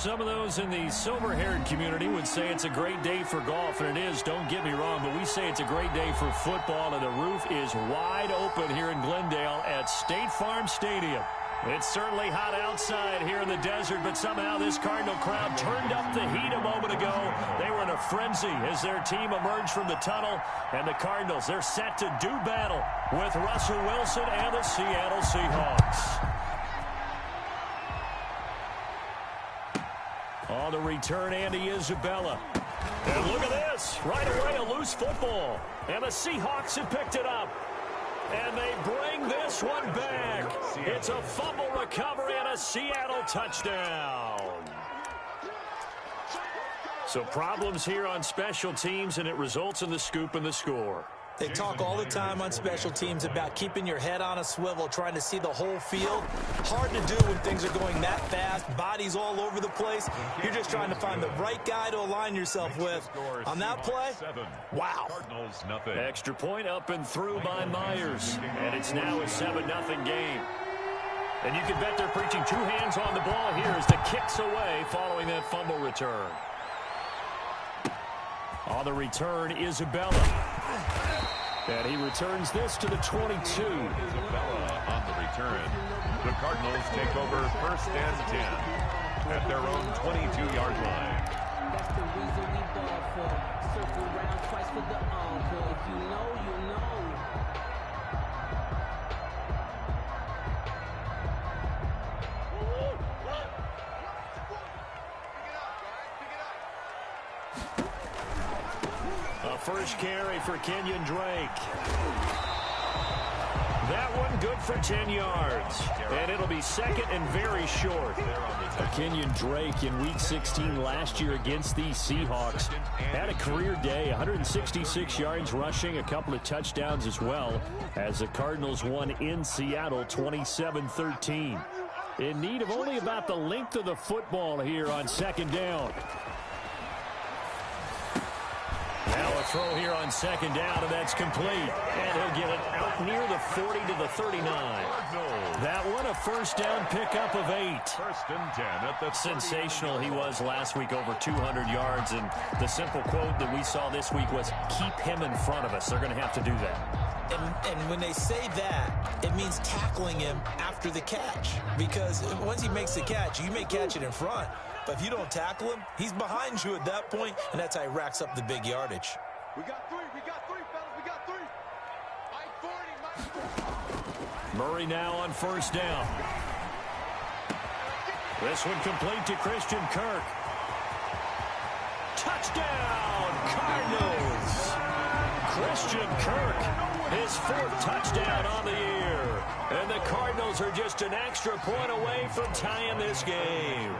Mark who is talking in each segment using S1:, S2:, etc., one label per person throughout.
S1: Some of those in the silver-haired community would say it's a great day for golf, and it is, don't get me wrong, but we say it's a great day for football, and the roof is wide open here in Glendale at State Farm Stadium. It's certainly hot outside here in the desert, but somehow this Cardinal crowd turned up the heat a moment ago. They were in a frenzy as their team emerged from the tunnel, and the Cardinals, they're set to do battle with Russell Wilson and the Seattle Seahawks. On the return, Andy Isabella. And look at this. Right away, a loose football. And the Seahawks have picked it up. And they bring this one back. It's a fumble recovery and a Seattle touchdown. So problems here on special teams, and it results in the scoop and the score.
S2: They talk all the time on special teams about keeping your head on a swivel, trying to see the whole field. Hard to do when things are going that fast, bodies all over the place. You're just trying to find the right guy to align yourself with. On that play, wow.
S1: Extra point up and through by Myers. And it's now a 7-0 game. And you can bet they're preaching two hands on the ball here as the kick's away following that fumble return. On the return, Isabella. And he returns this to the 22.
S3: Isabella on the return. The Cardinals take over 1st and 10 at their own 22-yard line.
S4: That's the reason we ball for. Circle round twice for the encore. If you know, you know.
S1: First carry for Kenyon Drake. That one good for 10 yards. And it'll be second and very short. Kenyon Drake in Week 16 last year against the Seahawks had a career day, 166 yards rushing, a couple of touchdowns as well, as the Cardinals won in Seattle 27-13. In need of only about the length of the football here on second down. Now a throw here on second down, and that's complete. And he'll get it out near the 40 to the 39. That one a first down pickup of 8.
S3: 1st and 10 at the
S1: sensational he was last week, over 200 yards. And the simple quote that we saw this week was, keep him in front of us. They're going to have to do that.
S2: And when they say that, it means tackling him after the catch. Because once he makes the catch, you may catch it in front. But if you don't tackle him, he's behind you at that point, and that's how he racks up the big yardage.
S5: We got three, fellas, we got 3. Mike 40,
S1: Murray now on first down. This one complete to Christian Kirk. Touchdown, Cardinals! Christian Kirk, his 4th touchdown on the year. And the Cardinals are just an extra point away from tying this game.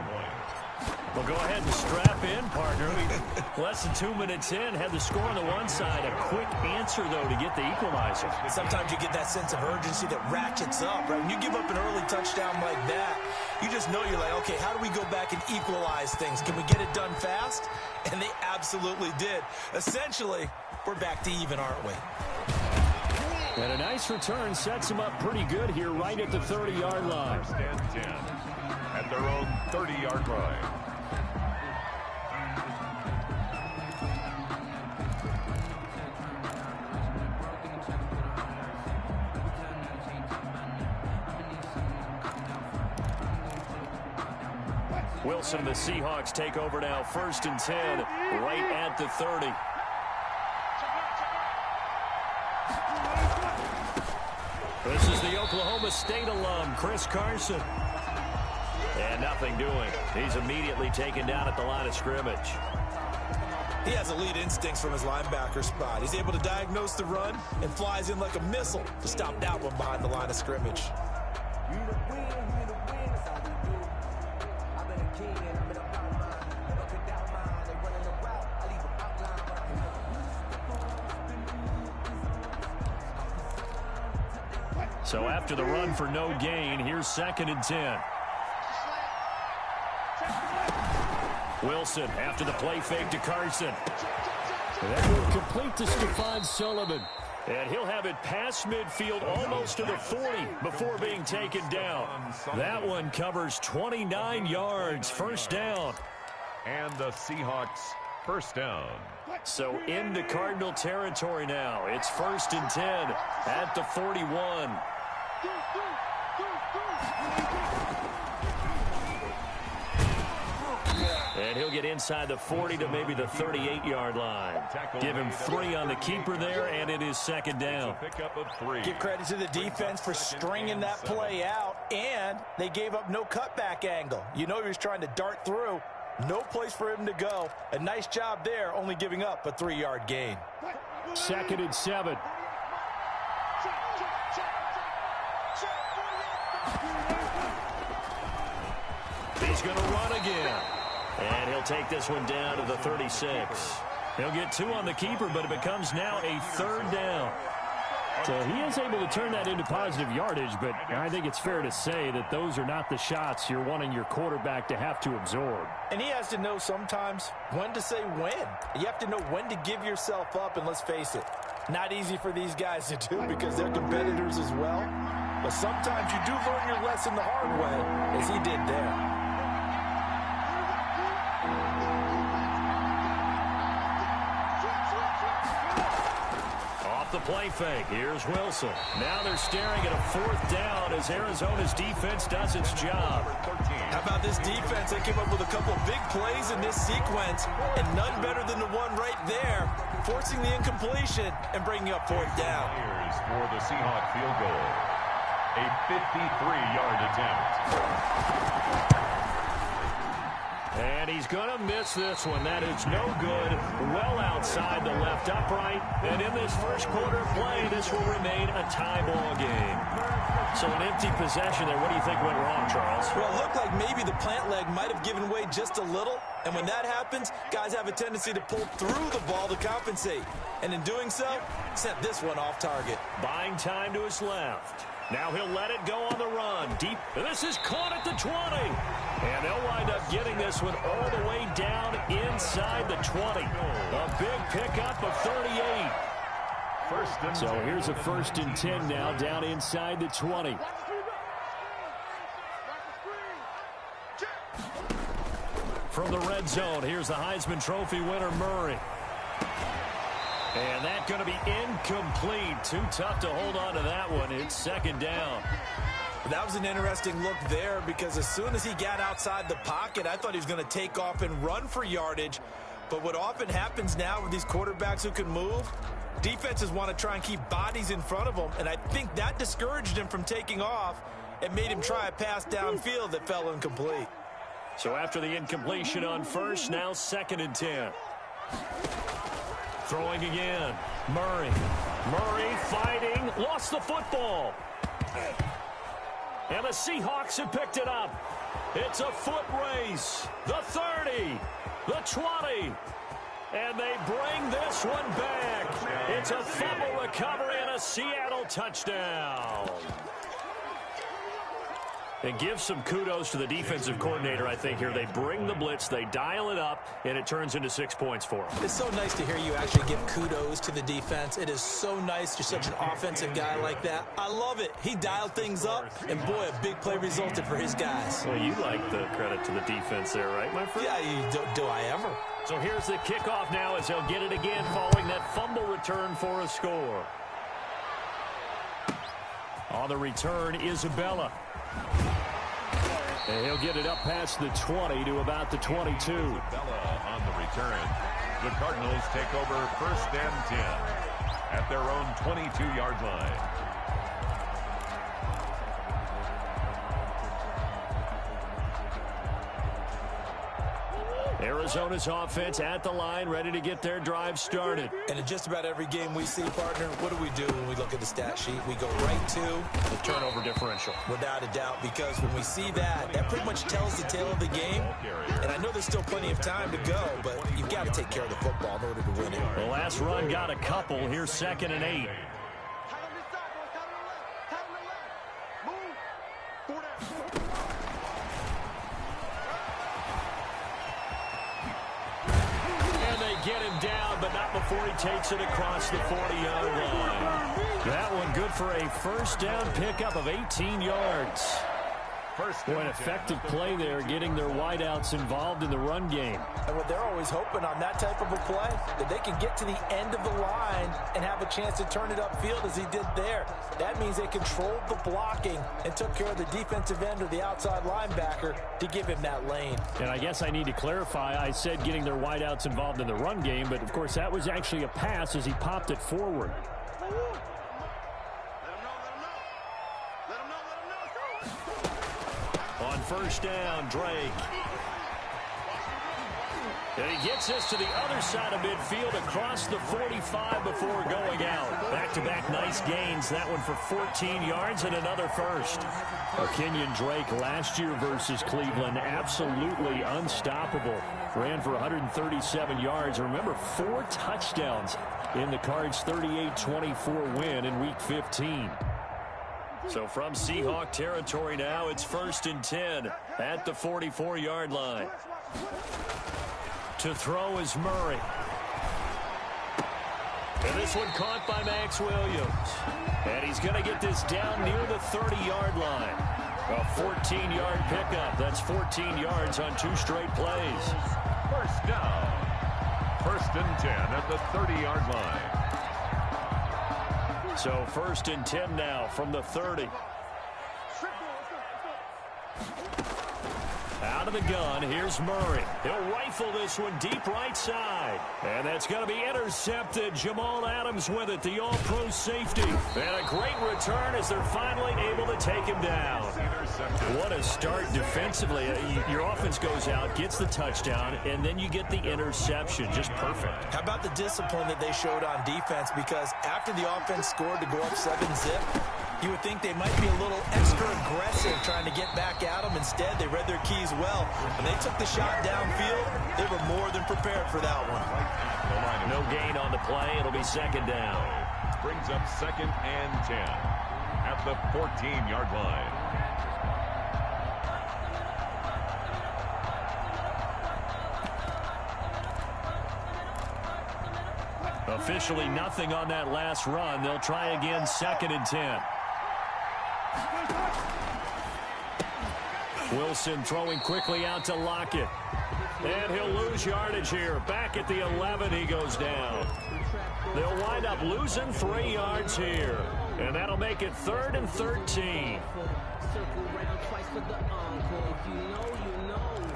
S1: Well, go ahead and strap in, partner. Less than 2 minutes in, had the score on the one side. A quick answer, though, to get the equalizer.
S2: Sometimes you get that sense of urgency that ratchets up, right? When you give up an early touchdown like that, you just know you're like, okay, how do we go back and equalize things? Can we get it done fast? And they absolutely did. Essentially, we're back to even, aren't we?
S1: And a nice return sets them up pretty good here right at the 30-yard line.
S3: 1st and 10 at their own 30-yard line.
S1: Wilson and the Seahawks take over now, 1st and 10, right at the 30. This is the Oklahoma State alum, Chris Carson. And nothing doing. He's immediately taken down at the line of scrimmage.
S2: He has elite instincts from his linebacker spot. He's able to diagnose the run and flies in like a missile to stop that one behind the line of scrimmage.
S1: So after the run for no gain, here's 2nd and 10. Wilson after the play fake to Carson. That will complete to Stephon Sullivan. And he'll have it past midfield almost to the 40 before being taken down. That one covers 29 yards, first down.
S3: And the Seahawks first down.
S1: So into Cardinal territory now. It's 1st and 10 at the 41. And he'll get inside the 40 to maybe the 38-yard line. Give him 3 on the keeper there, and it is 2nd down.
S3: Pickup of 3.
S2: Give credit to the defense for stringing that play out, and they gave up no cutback angle. You know he was trying to dart through. No place for him to go. A nice job there, only giving up a 3-yard gain.
S1: 2nd and 7. He's going to run again. And he'll take this one down to the 36. He'll get 2 on the keeper, but it becomes now a 3rd down. So he is able to turn that into positive yardage, but I think it's fair to say that those are not the shots you're wanting your quarterback to have to absorb.
S2: And he has to know sometimes when to say when. You have to know when to give yourself up, and let's face it, not easy for these guys to do because they're competitors as well. But sometimes you do learn your lesson the hard way, as he did there.
S1: The play fake. Here's Wilson. Now they're staring at a 4th down as Arizona's defense does its job.
S2: How about this defense? They came up with a couple big plays in this sequence, and none better than the one right there, forcing the incompletion and bringing up 4th down.
S3: Here's for the Seahawk field goal. A 53-yard attempt.
S1: And he's going to miss this one. That is no good. Well outside the left upright. And in this first quarter play, this will remain a tie ball game. So an empty possession there. What do you think went wrong, Charles?
S2: Well, it looked like maybe the plant leg might have given way just a little. And when that happens, guys have a tendency to pull through the ball to compensate. And in doing so, sent this one off target.
S1: Buying time to his left. Now he'll let it go on the run. Deep. This is caught at the 20. And they'll wind up getting this one all the way down inside the 20. A big pickup of 38. So here's a 1st and 10 now down inside the 20. From the red zone, here's the Heisman Trophy winner, Murray. And that's going to be incomplete. Too tough to hold on to that one. It's 2nd down.
S2: That was an interesting look there because as soon as he got outside the pocket, I thought he was going to take off and run for yardage. But what often happens now with these quarterbacks who can move, defenses want to try and keep bodies in front of them. And I think that discouraged him from taking off and made him try a pass downfield that fell incomplete.
S1: So after the incompletion on 1st, now 2nd and 10. Throwing again. Murray. Murray fighting. Lost the football. And the Seahawks have picked it up. It's a foot race. The 30. The 20. And they bring this one back. It's a fumble recovery and a Seattle touchdown. And give some kudos to the defensive coordinator, I think, here. They bring the blitz, they dial it up, and it turns into 6 points for them.
S2: It's so nice to hear you actually give kudos to the defense. It is so nice you're such an offensive guy like that. I love it. He dialed things up, and boy, a big play resulted for his guys.
S1: Well, you like the credit to the defense there, right, my friend?
S2: Yeah, do I ever?
S1: So here's the kickoff now as they'll get it again following that fumble return for a score. On the return, Isabella. And he'll get it up past the 20 to about the 22.
S3: Isabella on the return. The Cardinals take over 1st and 10 at their own 22-yard line.
S1: Arizona's offense at the line, ready to get their drive started.
S2: And in just about every game we see, partner, what do we do when we look at the stat sheet? We go right to
S1: the turnover differential.
S2: Without a doubt, because when we see that, that pretty much tells the tale of the game. And I know there's still plenty of time to go, but you've got to take care of the football in order to win it.
S1: The last run got a couple. Here's 2nd and 8. Get him down, but not before he takes it across the 40-yard line. That one good for a first down pickup of 18 yards. Boy, an effective play there, getting their wideouts involved in the run game.
S2: And what they're always hoping on that type of a play, that they can get to the end of the line and have a chance to turn it upfield as he did there. That means they controlled the blocking and took care of the defensive end or the outside linebacker to give him that lane.
S1: And I guess I need to clarify, I said getting their wideouts involved in the run game, but of course that was actually a pass as he popped it forward. On first down, Drake. And he gets this to the other side of midfield across the 45 before going out. Back-to-back nice gains. That one for 14 yards and another first. Kenyon Drake last year versus Cleveland, absolutely unstoppable. Ran for 137 yards. Remember, 4 touchdowns in the Cards' 38-24 win in Week 15. So from Seahawk territory now, it's 1st and 10 at the 44-yard line. To throw is Murray. And this one caught by Max Williams. And he's going to get this down near the 30-yard line. A 14-yard pickup. That's 14 yards on 2 straight plays.
S3: First down. 1st and 10 at the 30-yard line.
S1: So 1st and 10 now from the 30. Out of the gun, here's Murray. He'll rifle this one deep right side. And that's going to be intercepted. Jamal Adams with it, the all-pro safety. And a great return as they're finally able to take him down. What a start defensively. Your offense goes out, gets the touchdown, and then you get the interception. Just perfect.
S2: How about the discipline that they showed on defense? Because after the offense scored to go up 7-zip, you would think they might be a little extra aggressive trying to get back at them. Instead, they read their keys well. When they took the shot downfield, they were more than prepared for that one.
S1: No gain on the play. It'll be 2nd down.
S3: Brings up 2nd and 10 at the 14-yard line.
S1: Officially nothing on that last run. They'll try again 2nd and 10. Wilson throwing quickly out to Lockett. And he'll lose yardage here. Back at the 11, he goes down. They'll wind up losing 3 yards here. And that'll make it 3rd and 13.
S4: Circle round twice for the encore. If you know, you know.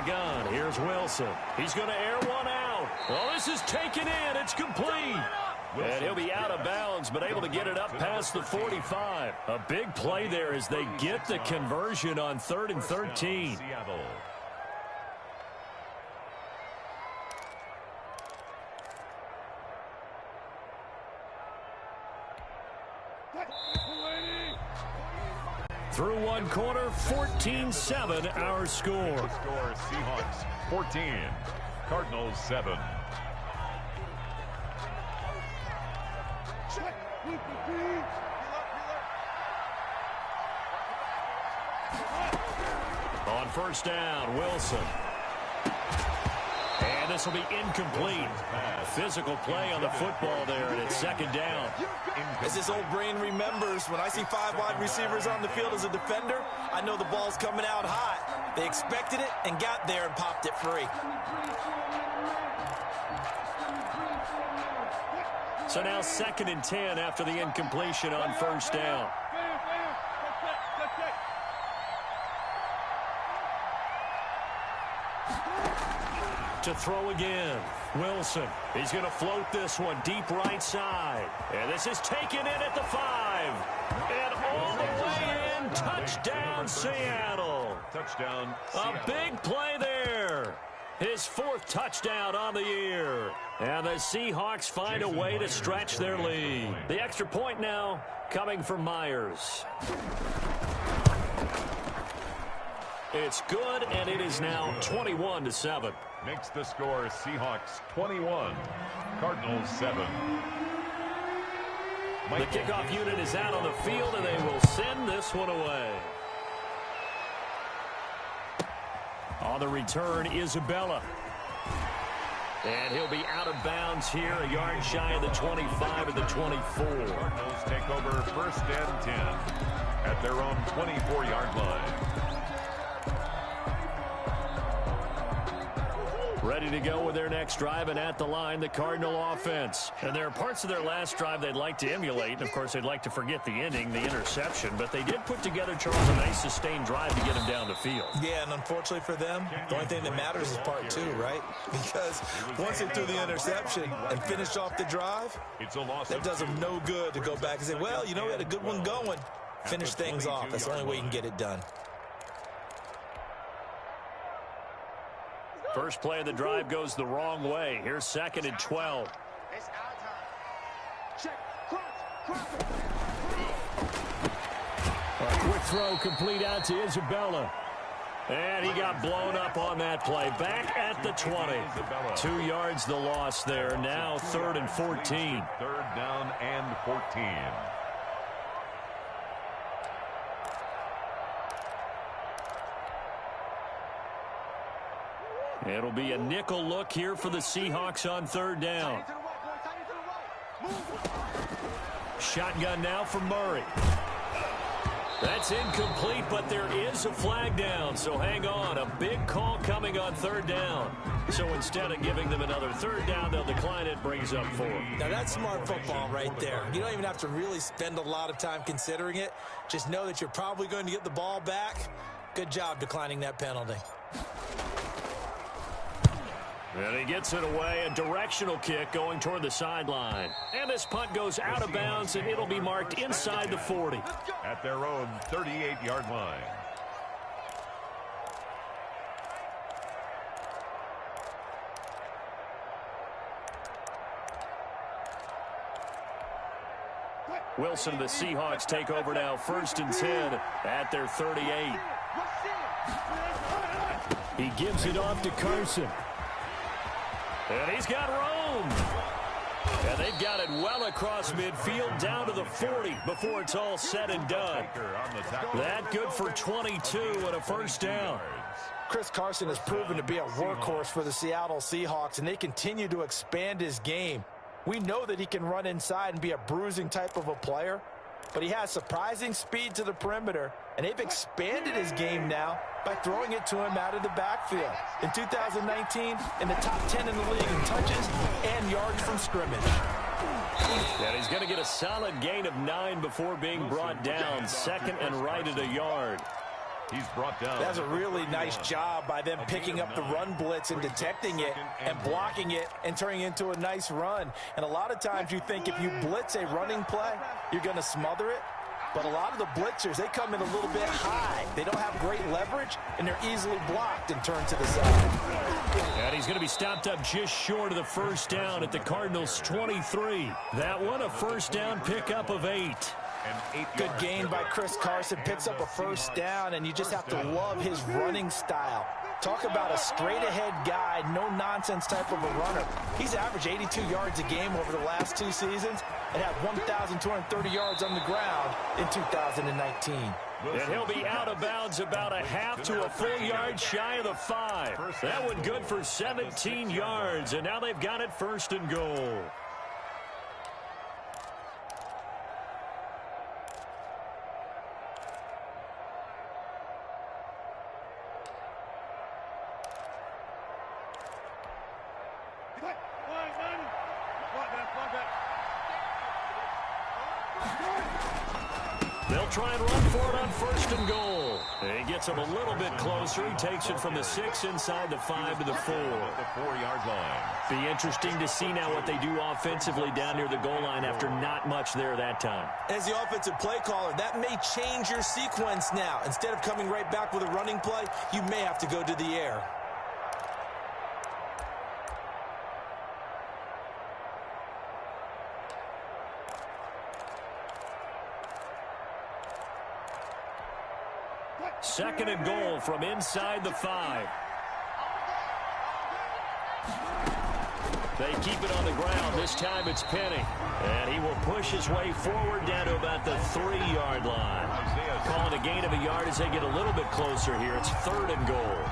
S1: Gun. Here's Wilson. He's going to air one out. Well, this is taken in. It's complete. And he'll be out of bounds, but able to get it up past the 45. A big play there as they get the conversion on 3rd and 13.
S3: Seattle.
S1: Through one quarter, 14-7 our score.
S3: Score Seahawks 14, Cardinals 7.
S1: On first down, Wilson. And this will be incomplete. Physical play on the football there, and it's 2nd down.
S2: As this old brain remembers, when I see 5 wide receivers on the field as a defender, I know the ball's coming out hot. They expected it and got there and popped it free.
S1: So now 2nd and 10 after the incompletion on first down. To throw again, Wilson. He's going to float this one deep right side. And this is taken in at the 5. And all the way in, touchdown Seattle.
S3: Touchdown
S1: Seattle. A big play there. His 4th touchdown on the year. And the Seahawks find a way to stretch their lead. The extra point now coming from Myers. It's good, and it is now 21-7.
S3: Makes the score Seahawks 21, Cardinals 7.
S1: The kickoff unit is out on the field, and they will send this one away. On the return, Isabella. And he'll be out of bounds here, a yard shy of the 25 or the 24.
S3: Cardinals take over 1st and 10 at their own 24-yard line.
S1: Ready to go with their next drive, and at the line, the Cardinal offense. And there are parts of their last drive they'd like to emulate. And, of course, they'd like to forget the ending, the interception. But they did put together, Charles, a nice sustained drive to get him down the field.
S2: Yeah, and unfortunately for them, the only thing that matters is part 2, right? Because once they threw the interception and finished off the drive, that does them no good to go back and say, well, you know, we had a good one going. Finish things off. That's the only way you can get it done.
S1: First play of the drive goes the wrong way. Here's 2nd and 12.
S5: It's our time. Check. Cross.
S1: A quick throw complete out to Isabella. And he got blown up on that play. Back at the 20. 2 yards the loss there. Now 3rd and 14.
S3: 3rd down and 14.
S1: It'll be a nickel look here for the Seahawks on 3rd down. Shotgun now for Murray. That's incomplete, but there is a flag down, so hang on. A big call coming on 3rd down. So instead of giving them another 3rd down, they'll decline it, brings up 4.
S2: Now, that's smart football right there. You don't even have to really spend a lot of time considering it. Just know that you're probably going to get the ball back. Good job declining that penalty.
S1: And he gets it away, a directional kick going toward the sideline. And this punt goes out of bounds, and it'll be marked inside the 40.
S3: At their own 38-yard line.
S1: Wilson and the Seahawks take over now, 1st and 10 at their 38. He gives it off to Carson. And he's got room. And they've got it well across midfield down to the 40 before it's all said and done. That good for 22 and a 1st down.
S2: Chris Carson has proven to be a workhorse for the Seattle Seahawks, and they continue to expand his game. We know that he can run inside and be a bruising type of a player, but he has surprising speed to the perimeter, and they've expanded his game now by throwing it to him out of the backfield. In 2019, in the top 10 in the league in touches and yards from scrimmage.
S1: And he's going to get a solid gain of 9 before being brought down. 2nd and right at a yard.
S3: He's brought down.
S2: That's a really nice job by them picking up the run blitz and detecting it and blocking it and turning it into a nice run. And a lot of times you think if you blitz a running play, you're going to smother it. But a lot of the blitzers, they come in a little bit high. They don't have great leverage, and they're easily blocked and turned to the side.
S1: And he's going to be stopped up just short of the 1st down at the Cardinals' 23. That one, a 1st down pickup of 8.
S2: Good gain by Chris Carson. Picks up a 1st down, and you just have to love his running style. Talk about a straight-ahead guy, no-nonsense type of a runner. He's averaged 82 yards a game over the last 2 seasons and had 1,230 yards on the ground in 2019.
S1: And he'll be out of bounds about a half to a full yard shy of the 5. That one good for 17 yards, and now they've got it 1st and goal. They'll try and run for it on 1st and goal. He gets him a little bit closer. He takes it from the 6 inside the 5 to the 4.
S3: The 4-yard line.
S1: Be interesting to see now what they do offensively down near the goal line after not much there that time.
S2: As the offensive play caller, that may change your sequence now. Instead of coming right back with a running play, you may have to go to the air.
S1: 2nd and goal from inside the 5. They keep it on the ground. This time it's Penny. And he will push his way forward down to about the 3-yard line. Calling a gain of a yard as they get a little bit closer here. It's 3rd and goal.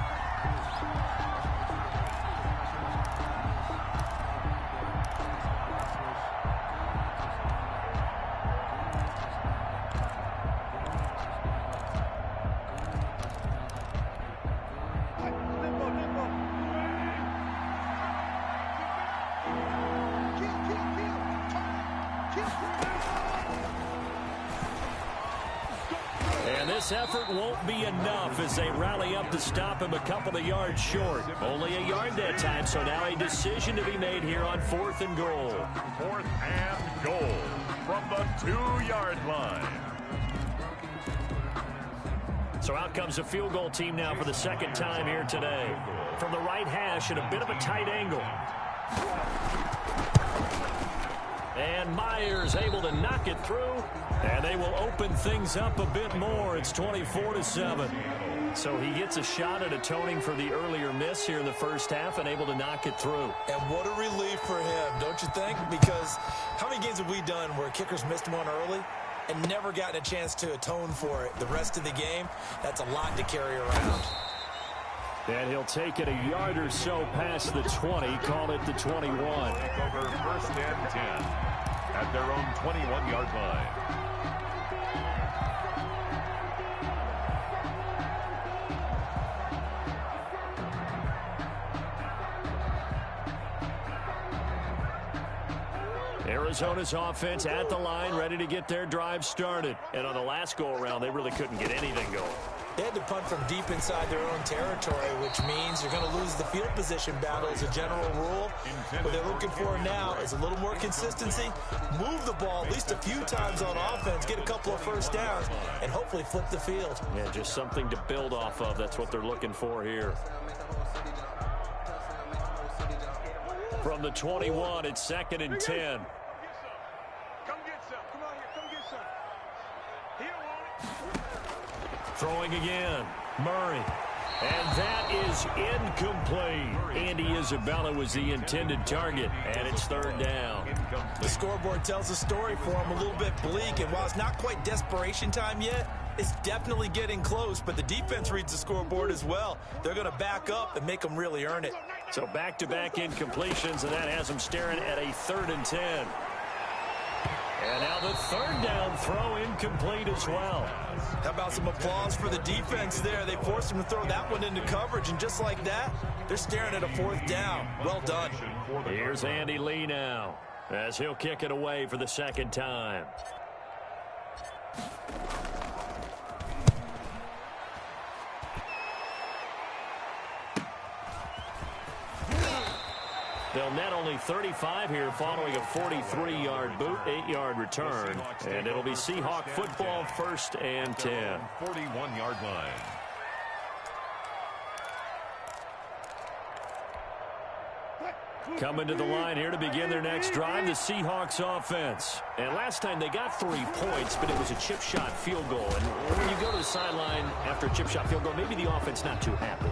S1: And this effort won't be enough as they rally up to stop him a couple of yards short. Only a yard that time, so now a decision to be made here on 4th and goal.
S3: 4th and goal from the 2-yard line.
S1: So out comes a field goal team now for the 2nd time here today. From the right hash at a bit of a tight angle. And Myers able to knock it through. And they will open things up a bit more. It's 24-7. So he gets a shot at atoning for the earlier miss here in the first half and able to knock it through.
S2: And what a relief for him, don't you think? Because how many games have we done where kickers missed one early and never gotten a chance to atone for it the rest of the game? That's a lot to carry around.
S1: And he'll take it a yard or so past the 20, call it the 21.
S3: Take over 1st and 10 at their own 21-yard line.
S1: Arizona's offense at the line, ready to get their drive started. And on the last go-around, they really couldn't get anything going.
S2: They had to punt from deep inside their own territory, which means you're going to lose the field position battle as a general rule. What they're looking for now is a little more consistency, move the ball at least a few times on offense, get a couple of first downs, and hopefully flip the field.
S1: Yeah, just something to build off of. That's what they're looking for here. From the 21, it's 2nd and 10.
S5: Come get some. Come on here. Come get some. He don't want it.
S1: Throwing again. Murray. And that is incomplete. Andy Isabella was the intended target, and it's 3rd down.
S2: The scoreboard tells a story for him, a little bit bleak, and while it's not quite desperation time yet, it's definitely getting close, but the defense reads the scoreboard as well. They're going to back up and make them really earn it.
S1: So back-to-back incompletions, and that has them staring at a 3rd and 10. And now the 3rd down throw incomplete as well.
S2: How about some applause for the defense there? They forced him to throw that one into coverage, and just like that, they're staring at a 4th down. Well done.
S1: Here's Andy Lee now, as he'll kick it away for the 2nd time. They'll net only 35 here following a 43-yard boot, 8-yard return. And it'll be Seahawk football, 1st and 10.
S3: 41-yard line.
S1: Coming to the line here to begin their next drive, the Seahawks offense. And last time they got 3 points, but it was a chip shot field goal. And when you go to the sideline after a chip shot field goal, maybe the offense not too happy.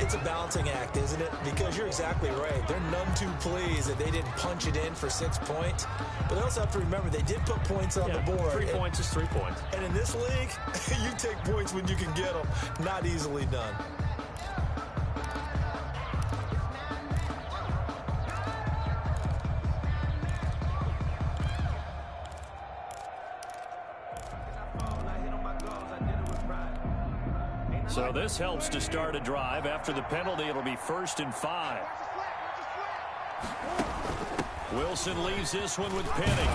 S2: It's a balancing act, isn't it? Because you're exactly right. They're none too pleased that they didn't punch it in for 6 points. But they also have to remember they did put points on the board.
S1: 3 points is 3 points.
S2: And in this league, you take points when you can get them. Not easily done.
S1: So this helps to start a drive. After the penalty, it'll be 1st and 5. Wilson leaves this one with Penny.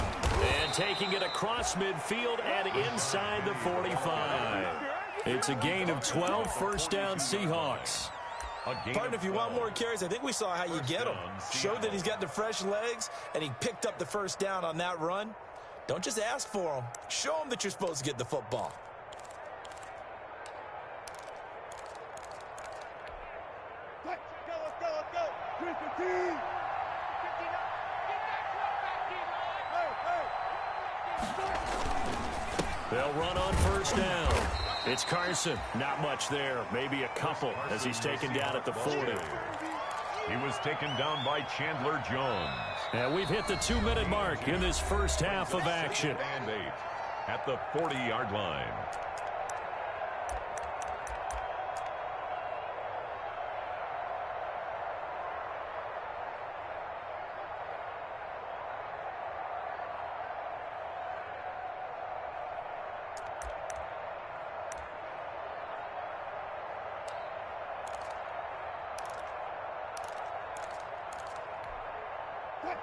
S1: And taking it across midfield and inside the 45. It's a gain of 12, 1st down Seahawks.
S2: Pardon, if you want more carries, I think we saw how you get them. Showed that he's got the fresh legs, and he picked up the 1st down on that run. Don't just ask for them. Show them that you're supposed to get the football.
S1: They'll run on 1st down. It's Carson. Not much there. Maybe a couple as he's taken down at the 40.
S3: He was taken down by Chandler Jones.
S1: And we've hit the 2-minute mark in this first half of action.
S3: And 8 at the 40-yard line.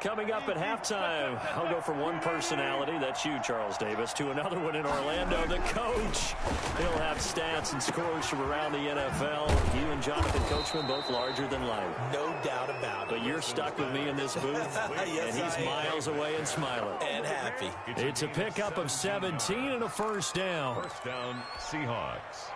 S1: Coming up at halftime, I'll go from one personality, that's you, Charles Davis, to another one in Orlando, the coach. He'll have stats and scores from around the NFL. You and Jonathan Coachman both larger than life.
S2: No doubt about it.
S1: But you're stuck with me in this booth,
S2: Yes,
S1: and he's miles away and smiling.
S2: And happy.
S1: It's a pickup of 17 and a first down.
S3: First down, Seahawks.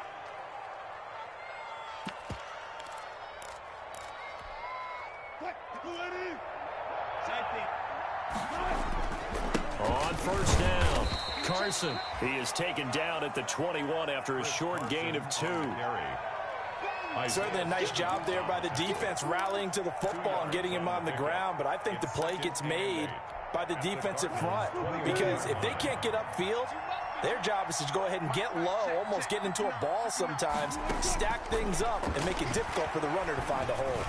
S1: On first down, Carson. He is taken down at the 21 after a short gain of 2.
S2: Certainly a nice job there by the defense rallying to the football and getting him on the ground, but I think the play gets made by the defensive front because if they can't get upfield, their job is to go ahead and get low, almost get into a ball sometimes, stack things up, and make it difficult for the runner to find a hole.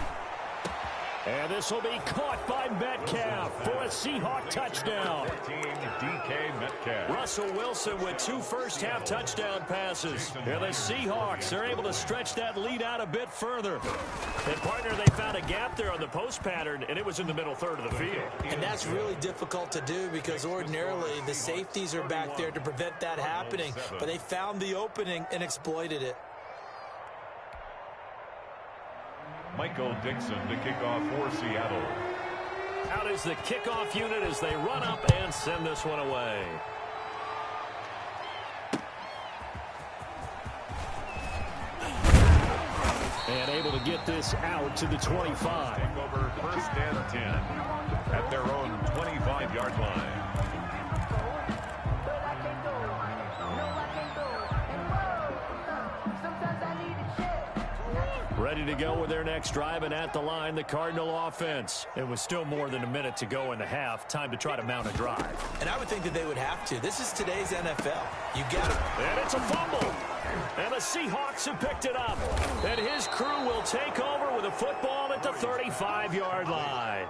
S1: And this will be caught by Metcalf for a Seahawk touchdown.
S3: 14, DK Metcalf.
S1: Russell Wilson with 2 first-half touchdown passes. And the Seahawks are able to stretch that lead out a bit further. And, partner, they found a gap there on the post pattern, and it was in the middle third of the field.
S2: And that's really difficult to do because ordinarily the safeties are back there to prevent that happening. But they found the opening and exploited it.
S3: Michael Dixon to kick off for Seattle.
S1: Out is the kickoff unit as they run up and send this one away. And able to get this out to the 25.
S3: Take over first and 10 at their own 25-yard line.
S1: Ready to go with their next drive, and at the line, the Cardinal offense. It was still more than a minute to go in the half. Time to try to mount a drive.
S2: And I would think that they would have to. This is today's NFL. You got it.
S1: And it's a fumble. And the Seahawks have picked it up. And his crew will take over with a football at the 35-yard line.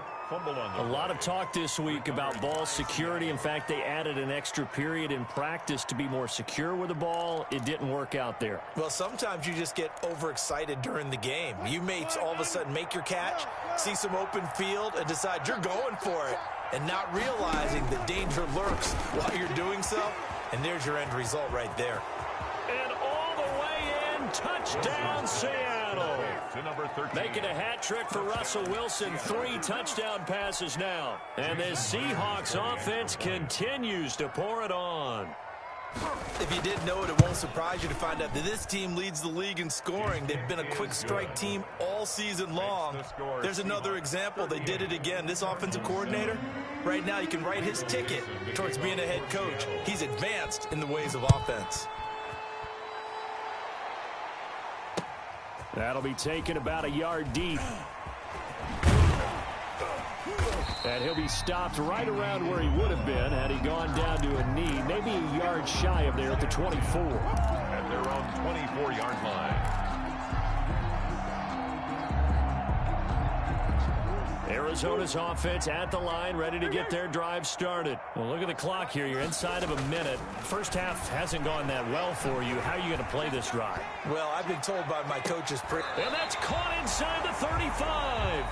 S1: A lot of talk this week about ball security. In fact, they added an extra period in practice to be more secure with the ball. It didn't work out there.
S2: Well, sometimes you just get overexcited during the game. You may all of a sudden make your catch, see some open field, and decide you're going for it, and not realizing the danger lurks while you're doing so. And there's your end result right there.
S1: And all the way in, touchdown Seattle.
S3: To number 13.
S1: Making a hat trick for Russell Wilson. 3 touchdown passes now. And this Seahawks offense continues to pour it on.
S2: If you didn't know it, it won't surprise you to find out that this team leads the league in scoring. They've been a quick strike team all season long. There's another example. They did it again. This offensive coordinator, right now you can write his ticket towards being a head coach. He's advanced in the ways of offense.
S1: That'll be taken about a yard deep. And he'll be stopped right around where he would have been had he gone down to a knee, maybe a yard shy of there at the 24.
S3: At their own 24-yard line.
S1: Arizona's offense at the line, ready to get their drive started. Well, look at the clock here. You're inside of a minute. First half hasn't gone that well for you. How are you going to play this drive?
S2: Well, I've been told by my coaches.
S1: And that's caught inside the 35.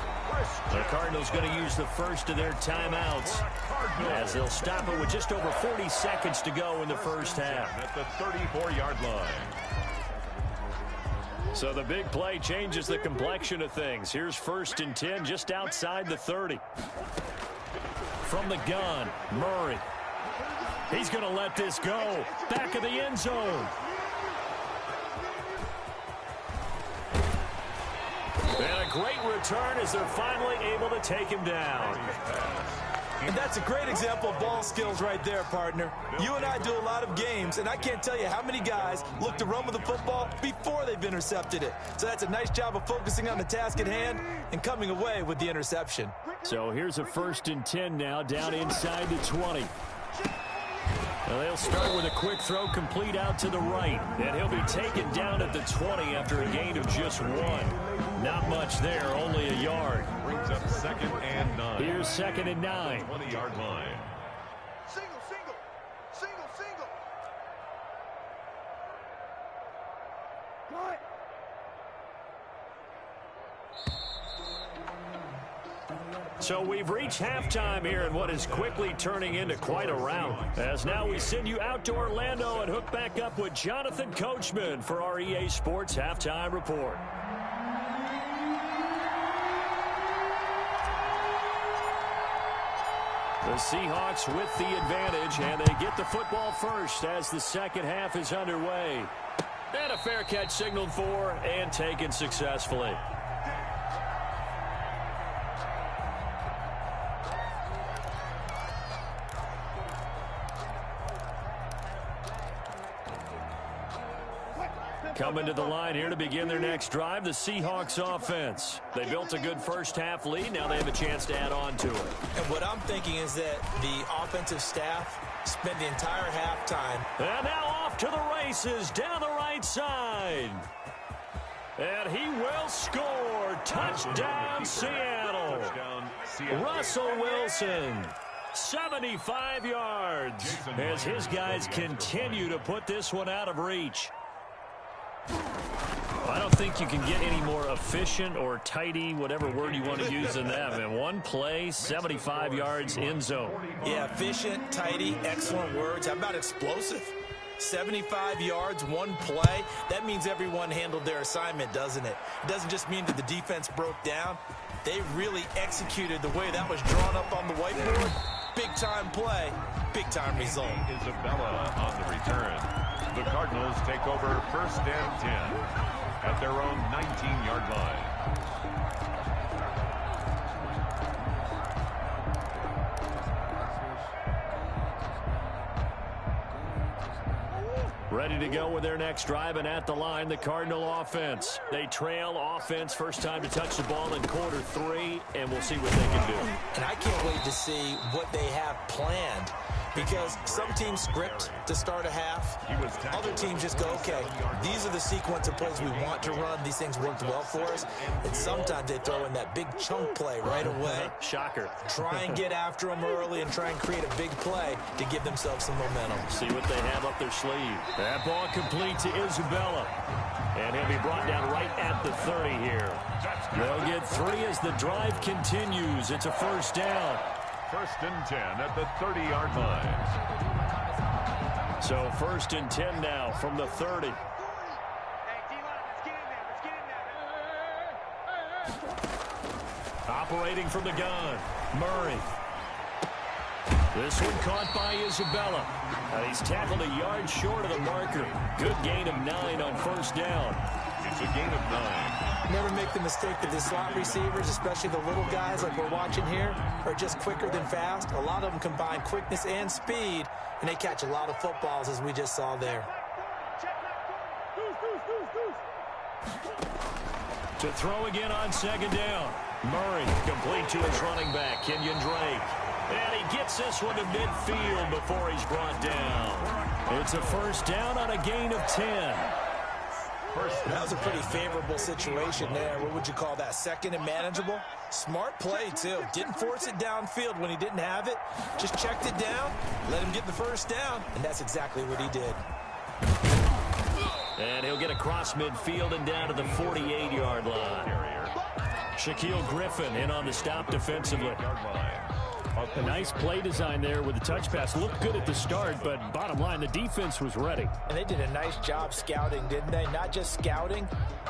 S1: The Cardinals going to use the first of their timeouts as they'll stop it with just over 40 seconds to go in the first half.
S3: At the 34-yard line.
S1: So the big play changes the complexion of things. Here's 1st and 10 just outside the 30. From the gun, Murray. He's going to let this go. Back of the end zone. And a great return as they're finally able to take him down.
S2: And that's a great example of ball skills right there, partner. You and I do a lot of games, and I can't tell you how many guys look to run with the football before they've intercepted it. So that's a nice job of focusing on the task at hand and coming away with the interception.
S1: So here's a 1st and 10 now, down inside the 20. Well, they'll start with a quick throw complete out to the right. And he'll be taken down at the 20 after a gain of just 1. Not much there, only a yard.
S3: Brings up 2nd and 9.
S1: Here's 2nd and 9.
S3: 20-yard line.
S5: Single, single. Single, single. What?
S1: So we've reached halftime here in what is quickly turning into quite a rout. As now we send you out to Orlando and hook back up with Jonathan Coachman for our EA Sports Halftime Report. The Seahawks with the advantage, and they get the football first as the second half is underway. And a fair catch signaled for and taken successfully. Coming to the line here to begin their next drive, the Seahawks offense. They built a good first half lead. Now they have a chance to add on to it.
S2: And what I'm thinking is that the offensive staff spent the entire halftime.
S1: And now off to the races down the right side. And he will score. Touchdown, Seattle. Russell Wilson. 75 yards as his guys continue to put this one out of reach. I don't think you can get any more efficient or tidy, whatever word you want to use in that. In one play, 75 yards in zone.
S2: Yeah, efficient, tidy, excellent words. How about explosive? 75 yards, one play. That means everyone handled their assignment, doesn't it? It doesn't just mean that the defense broke down. They really executed the way that was drawn up on the whiteboard. Big-time play, big-time result.
S3: Isabella on the return. The Cardinals take over 1st and 10 at their own 19-yard line.
S1: Ready to go with their next drive, and at the line, the Cardinal offense. They trail offense, first time to touch the ball in quarter 3, and we'll see what they can do.
S2: And I can't wait to see what they have planned, because some teams script to start a half. Other teams just go, okay, these are the sequence of plays we want to run. These things worked well for us. And sometimes they throw in that big chunk play right away.
S1: Shocker.
S2: Try and get after them early and try and create a big play to give themselves some momentum.
S1: See what they have up their sleeve. That ball complete to Isabella. And he'll be brought down right at the 30 here. They'll get 3 as the drive continues. It's a first down.
S3: 1st and 10 at the 30-yard line.
S1: So 1st and 10 now from the 30.
S5: Hey, D-line, let's get in there. Let's get in there.
S1: Operating from the gun, Murray. This one caught by Isabella. He's tackled a yard short of the marker. Good gain of 9 on first down.
S3: It's a gain of 9.
S2: Never make the mistake that the slot receivers, especially the little guys like we're watching here, are just quicker than fast. A lot of them combine quickness and speed, and they catch a lot of footballs, as we just saw there.
S1: To throw again on second down. Murray complete to his running back, Kenyon Drake. And he gets this one to midfield before he's brought down. It's a first down on a gain of 10.
S2: That was a pretty favorable situation there. What would you call that? Second and manageable? Smart play, too. Didn't force it downfield when he didn't have it. Just checked it down, let him get the first down, and that's exactly what he did.
S1: And he'll get across midfield and down to the 48-yard line. Shaquille Griffin in on the stop defensively. A nice play design there with the touch pass. Looked good at the start, but bottom line, the defense was ready.
S2: And they did a nice job scouting, didn't they? Not just scouting,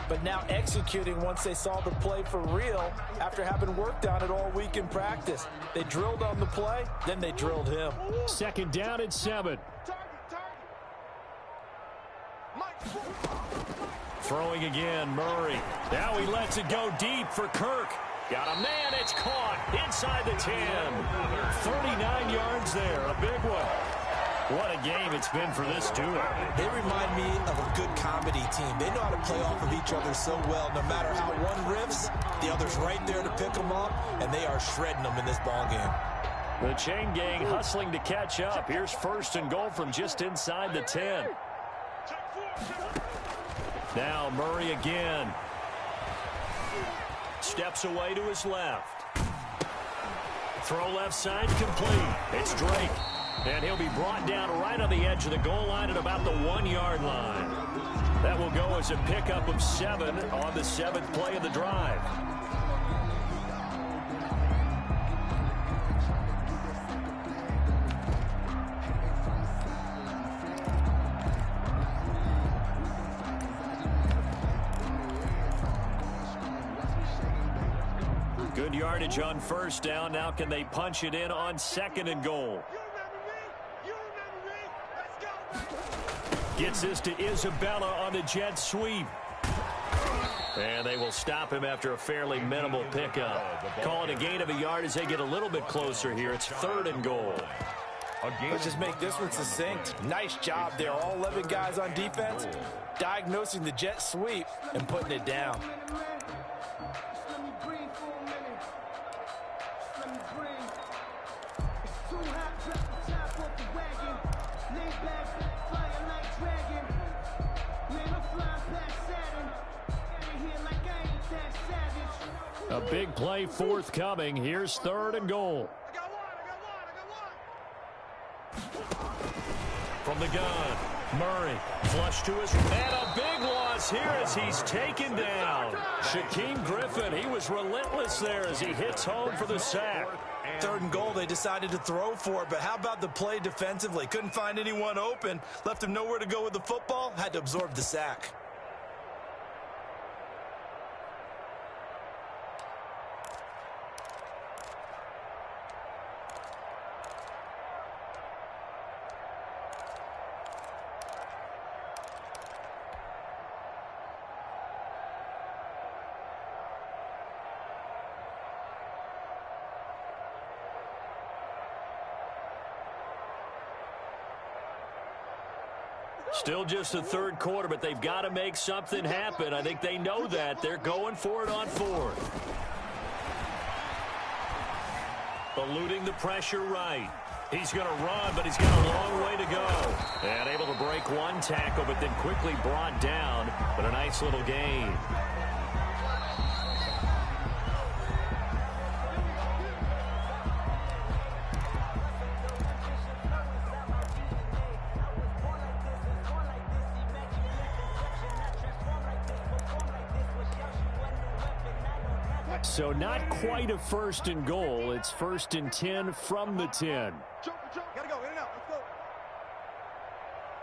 S2: but now executing once they saw the play for real after having worked on it all week in practice. They drilled on the play, then they drilled him.
S1: Second down and 7. Throwing again, Murray. Now he lets it go deep for Kirk. Got a man. It's caught inside the 10. 39 yards there. A big one. What a game it's been for this duo.
S2: They remind me of a good comedy team. They know how to play off of each other so well. No matter how one riffs, the other's right there to pick them up, and they are shredding them in this ball game.
S1: The chain gang hustling to catch up. Here's 1st and goal from just inside the 10. Now Murray again. Steps away to his left. Throw left side complete. It's Drake. And he'll be brought down right on the edge of the goal line at about the 1-yard line. That will go as a pickup of 7 on the 7th play of the drive. Good yardage on 1st down. Now can they punch it in on 2nd and goal? Gets this to Isabella on the jet sweep. And they will stop him after a fairly minimal pickup. Call it a gain of a yard as they get a little bit closer here. It's 3rd and goal.
S2: Let's just make this one succinct. Nice job there. All 11 guys on defense diagnosing the jet sweep and putting it down.
S1: A big play forthcoming. Here's 3rd and goal. From the gun, Murray flush to his, and a big loss here as he's taken down. Shaquem Griffin, he was relentless there as he hits home for the sack.
S2: 3rd and goal, they decided to throw for it, but how about the play defensively? Couldn't find anyone open, left him nowhere to go with the football, had to absorb the sack.
S1: Still just the 3rd quarter, but they've got to make something happen. I think they know that. They're going for it on 4th. Eluding the pressure right. He's going to run, but he's got a long way to go. And able to break one tackle, but then quickly brought down. But a nice little gain. So not quite a 1st and goal. It's 1st and 10 from the 10.
S5: Gotta go, in and out. Let's go.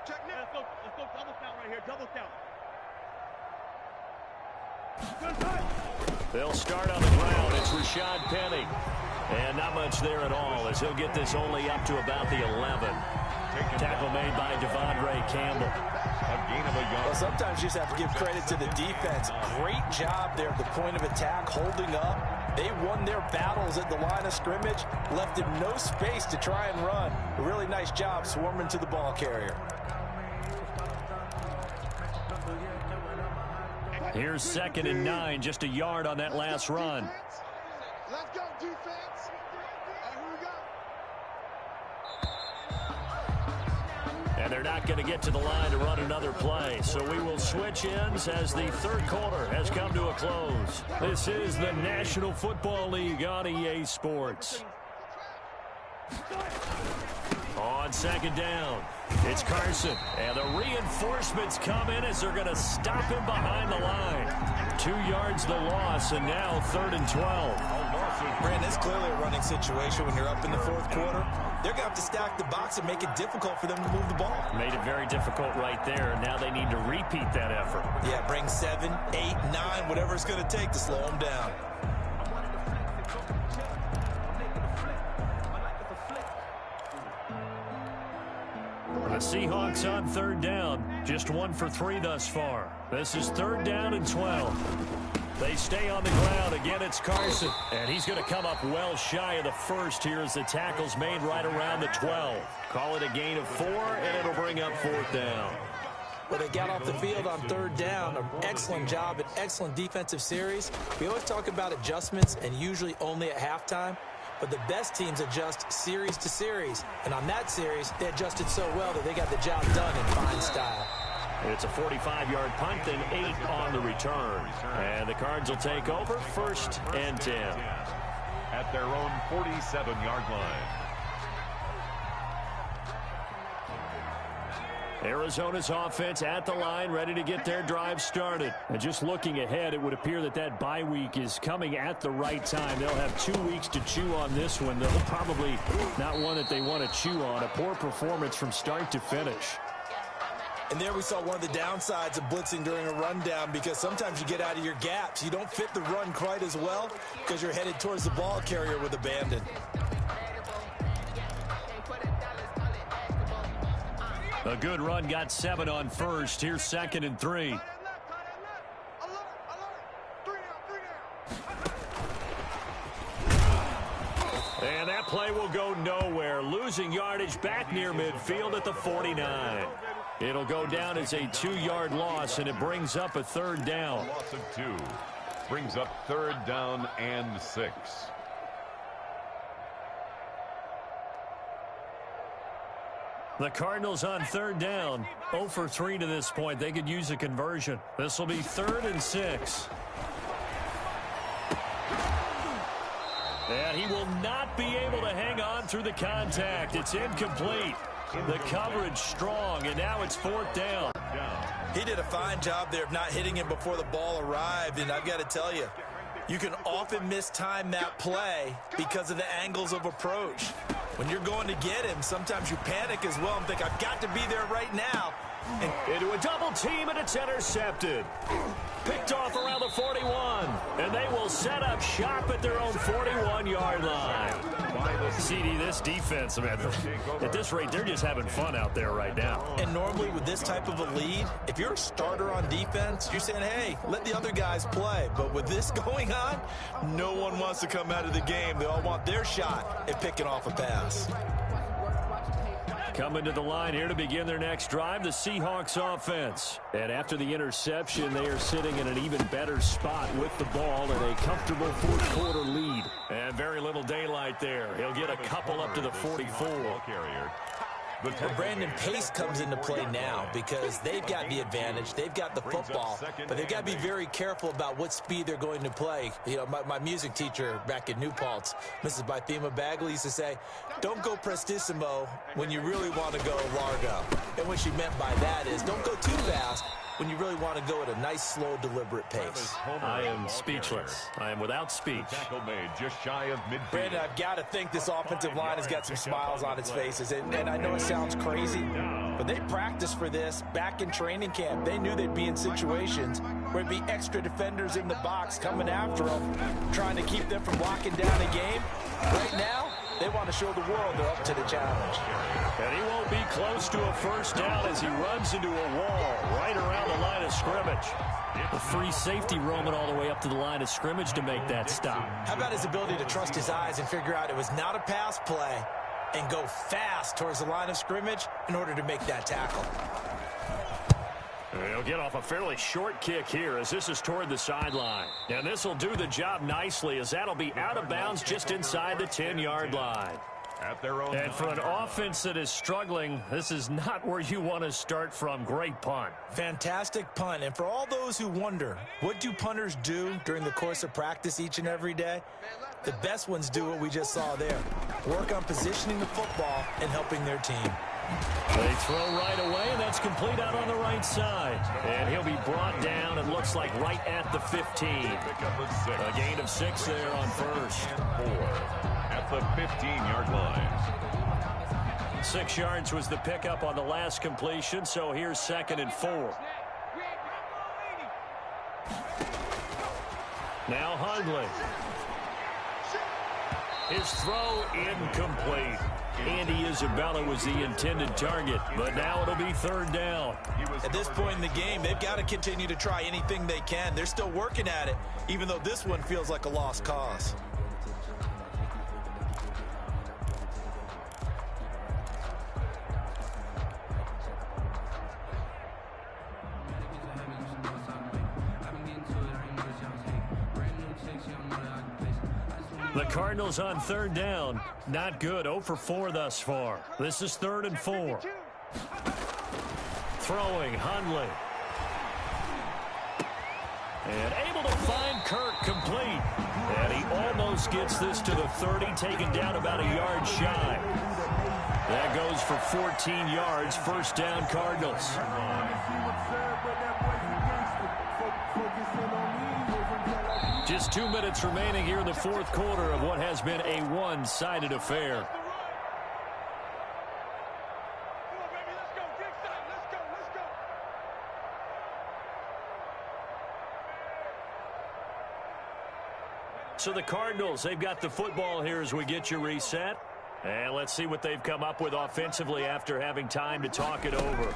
S5: Check now. Let's go double count right here. Double count.
S1: They'll start on the ground. It's Rashad Penny. And not much there at all as he'll get this only up to about the 11. Tackle made by Devondre Campbell.
S2: Well, sometimes you just have to give credit to the defense. Great job there at the point of attack, holding up. They won their battles at the line of scrimmage, left him no space to try and run. A really nice job swarming to the ball carrier.
S1: Here's 2nd and 9, just a yard on that last run.
S5: Let's go, defense.
S1: And they're not going to get to the line to run another play. So we will switch ends as the 3rd quarter has come to a close. This is the National Football League on EA Sports. On 2nd down, it's Carson. And the reinforcements come in as they're going to stop him behind the line. 2 yards the loss, and now 3rd and 12.
S2: Brandon, it's clearly a running situation when you're up in the 4th quarter. They're going to have to stack the box and make it difficult for them to move the ball.
S1: Made it very difficult right there, and now they need to repeat that effort.
S2: Yeah, bring 7, 8, 9, whatever it's going to take to slow them down.
S1: The Seahawks on 3rd down, just 1 for 3 thus far. This is 3rd down and 12. They stay on the ground. Again, it's Carson. And he's going to come up well shy of the first here as the tackle's made right around the 12. Call it a gain of 4, and it'll bring up 4th down.
S2: Well, they got off the field on 3rd down. An excellent job, an excellent defensive series. We always talk about adjustments, and usually only at halftime. But the best teams adjust series to series. And on that series, they adjusted so well that they got the job done in fine style.
S1: It's a 45-yard punt, then 8 on the return. And the Cards will take over 1st and 10.
S3: At their own 47-yard line.
S1: Arizona's offense at the line, ready to get their drive started. And just looking ahead, it would appear that that bye week is coming at the right time. They'll have 2 weeks to chew on this one, though probably not one that they want to chew on. A poor performance from start to finish.
S2: And there we saw one of the downsides of blitzing during a rundown, because sometimes you get out of your gaps. You don't fit the run quite as well because you're headed towards the ball carrier with abandon.
S1: A good run got 7 on first. Here's 2nd and 3. And that play will go nowhere. Losing yardage back near midfield at the 49. It'll go down as a 2-yard loss, and it brings up a 3rd down.
S3: Loss of 2. Brings up 3rd down and 6.
S1: The Cardinals on 3rd down. 0 for 3 to this point. They could use a conversion. This will be 3rd and 6. And he will not be able to hang on through the contact. It's incomplete. The coverage strong, and now it's 4th down.
S2: He did a fine job there of not hitting him before the ball arrived, and I've got to tell you, you can often mistime that play because of the angles of approach. When you're going to get him, sometimes you panic as well and think, I've got to be there right now.
S1: And into a double team, and it's intercepted. Picked off around the 41, and they will set up shop at their own 41-yard line. CD, this defense, man, at this rate, they're just having fun out there right now.
S2: And normally with this type of a lead, if you're a starter on defense, you're saying, hey, let the other guys play. But with this going on, no one wants to come out of the game. They all want their shot at picking off a pass.
S1: Coming to the line here to begin their next drive, the Seahawks offense. And after the interception, they are sitting in an even better spot with the ball and a comfortable 4th quarter lead. And very little daylight there. He'll get a couple up to the 44.
S2: Well, Brandon, pace comes into play now because they've got the advantage. They've got the football, but they've got to be very careful about what speed they're going to play. You know, my music teacher back in New Paltz, Mrs. Bythema Bagley, used to say, don't go prestissimo when you really want to go largo. And what she meant by that is don't go too fast when you really want to go at a nice, slow, deliberate pace.
S1: I am speechless. I am without speech.
S3: Tackle made just shy of midfield.
S2: Brandon, I've got to think this offensive line has got some smiles on its faces. And I know it sounds crazy, but they practiced for this back in training camp. They knew they'd be in situations where it'd be extra defenders in the box coming after them, trying to keep them from locking down a game. Right now, they want to show the world they're up to the challenge.
S1: And he won't be close to a 1st down as he runs into a wall right around the line of scrimmage. The free safety roaming all the way up to the line of scrimmage to make that stop.
S2: How about his ability to trust his eyes and figure out it was not a pass play and go fast towards the line of scrimmage in order to make that tackle?
S1: He'll get off a fairly short kick here as this is toward the sideline. And this will do the job nicely as that'll be out of bounds just inside the 10-yard line.
S3: At their own
S1: and for an offense that is struggling, this is not where you want to start from. Great punt.
S2: Fantastic punt. And for all those who wonder, what do punters do during the course of practice each and every day? The best ones do what we just saw there. Work on positioning the football and helping their team.
S1: They throw right away, and that's complete out on the right side. And he'll be brought down, it looks like, right at the 15. A gain of 6 there on first.
S3: 4 at the 15-yard line.
S1: 6 yards was the pickup on the last completion, so here's 2nd and 4. Now Hundley. His throw incomplete. Andy Isabella was the intended target, but now it'll be third down.
S2: At this point in the game, they've got to continue to try anything they can. They're still working at it, even though this one feels like a lost cause.
S1: The Cardinals on third down. Not good. 0 for 4 thus far. This is 3rd and 4. Throwing, Hundley. And able to find Kirk complete. And he almost gets this to the 30, taken down about a yard shy. That goes for 14 yards. First down, Cardinals. Just 2 minutes remaining here in the fourth quarter of what has been a one-sided affair.
S5: Come on, baby, let's go. Big side. Let's go. Let's go.
S1: So the Cardinals, they've got the football here as we get you reset. And let's see what they've come up with offensively after having time to talk it over.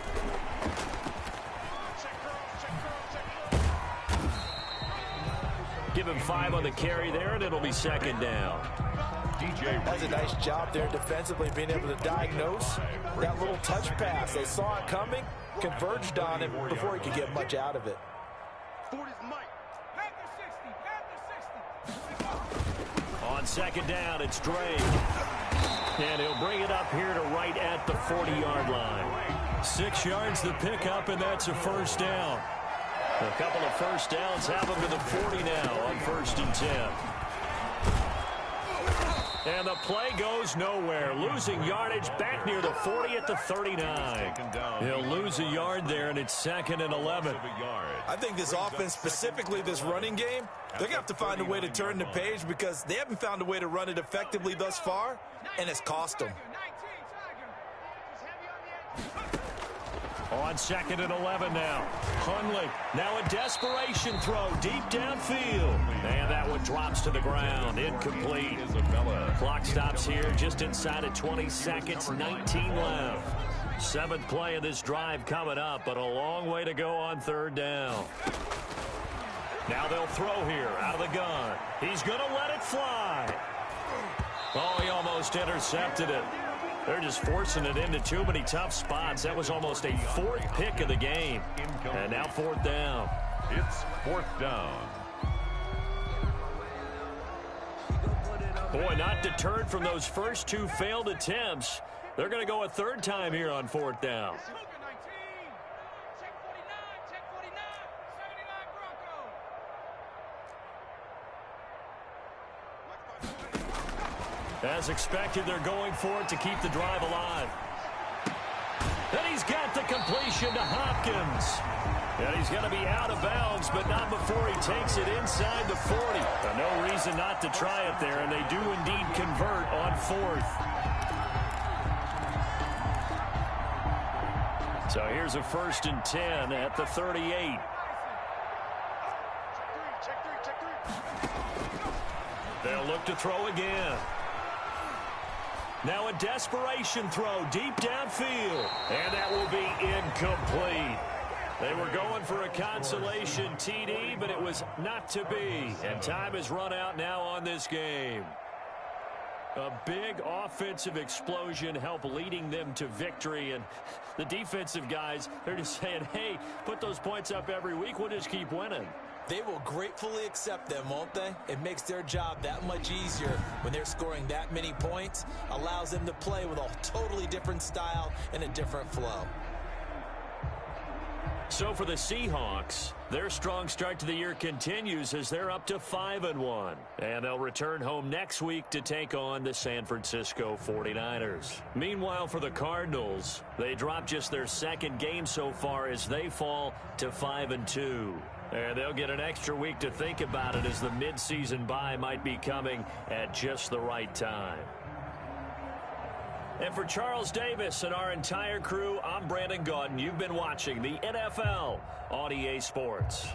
S1: Give him 5 on the carry there, and it'll be second down.
S2: Does a nice job there defensively, being able to diagnose that little touch pass. They saw it coming, converged on him before he could get much out of it.
S5: 40's Mike. Panther 60. Panther 60.
S1: On second down, it's Drake. And he'll bring it up here to right at the 40-yard line. 6 yards the pickup, and that's a first down. A couple of first downs have them to the 40 now on 1st and 10. And the play goes nowhere. Losing yardage back near the 40 at the 39. He'll lose a yard there, and it's 2nd and 11.
S2: I think this offense, specifically this running game, they're going to have to find a way to turn the page because they haven't found a way to run it effectively thus far, and it's cost them.
S1: On 2nd and 11 now. Hundley, now a desperation throw deep downfield. And that one drops to the ground. Incomplete. Clock stops here just inside of 20 seconds, 19 left. 7th play of this drive coming up, but a long way to go on third down. Now they'll throw here out of the gun. He's going to let it fly. Oh, he almost intercepted it. They're just forcing it into too many tough spots. That was almost a 4th pick of the game. And now 4th down.
S3: It's 4th down.
S1: Boy, not deterred from those first 2 failed attempts. They're going to go a 3rd time here on 4th down. As expected, they're going for it to keep the drive alive. And he's got the completion to Hopkins. And he's going to be out of bounds, but not before he takes it inside the 40. No reason not to try it there, and they do indeed convert on 4th. So here's a 1st and 10 at the 38. They'll look to throw again. Now a desperation throw deep downfield. And that will be incomplete. They were going for a consolation TD, but it was not to be. And time has run out now on this game. A big offensive explosion helped leading them to victory. And the defensive guys, they're just saying, hey, put those points up every week. We'll just keep winning.
S2: They will gratefully accept them, won't they? It makes their job that much easier when they're scoring that many points. Allows them to play with a totally different style and a different flow.
S1: So for the Seahawks, their strong start to the year continues as they're up to 5-1. And they'll return home next week to take on the San Francisco 49ers. Meanwhile, for the Cardinals, they dropped just their 2nd game so far as they fall to 5-2. And they'll get an extra week to think about it as the midseason bye might be coming at just the right time. And for Charles Davis and our entire crew, I'm Brandon Gaudin. You've been watching the NFL on EA Sports.